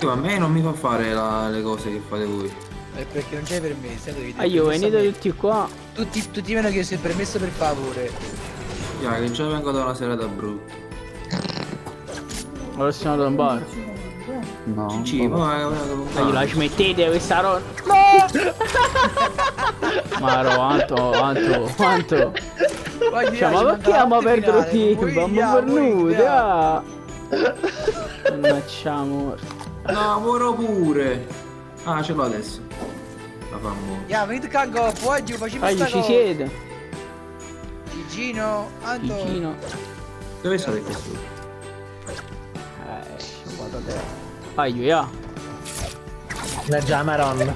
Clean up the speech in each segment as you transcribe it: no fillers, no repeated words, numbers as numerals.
Ma a me non mi fa fare le cose che fate voi. È perché non c'hai permesso, devi Ah, io venite tutti qua. tutti mi hanno chiesto il permesso per favore. Ya, che già vengo da una serata brutta. Ora siamo da un bar. No. Ci, vabbè. Ma io la smettete questa roba. Ma quanto? Cioè, ma perché abbiamo perduto tempo? Abbiamo perduto, ah. Facciamo. No, muoro pure. Ah, ce l'ho adesso. La fa muovere. Ya, venite cango, poi facciamo Dai, sta ci cosa. siede. Gigino, Anto. Vicino. Dove state questo? Vado a te. Vai, ya. La già maronna.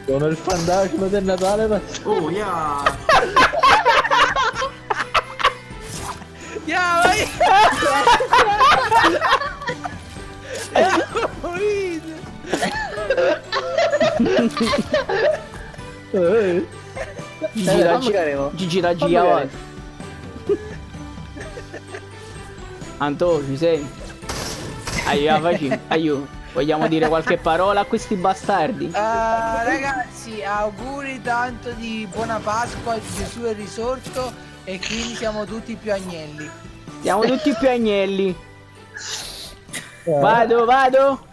Sono il fantasma del Natale, ma... Oh, ya! Ya, vai. Morite. Gigi da Gia, vai. Anto, ci sei? Aiuto. Vogliamo dire qualche parola a questi bastardi? Ragazzi, auguri tanto di buona Pasqua, Gesù è risorto e quindi siamo tutti più agnelli. Siamo tutti più agnelli. Vado.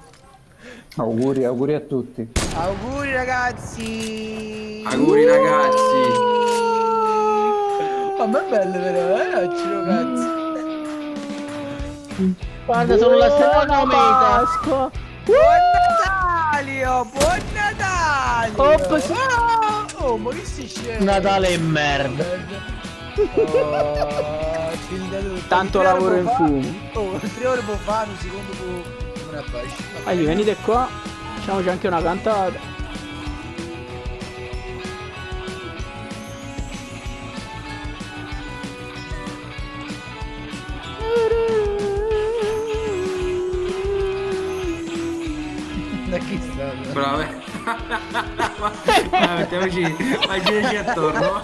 Auguri a tutti. Auguri ragazzi. Auguri ragazzi. Oh, ma è bello però, ragazzi. Guarda, sono la seconda meta. Pasqua. Buon Natale, buon Natale. Ops. Oh, ma che si scende? Natale e merda. Finita tutto. Tanto lavoro in fumo. Oh, 3 ore può fare, un secondo può una fascia. Venite qua. Facciamoci anche una cantata. Da chi sta? Bravo. Ma mettiamoci attorno.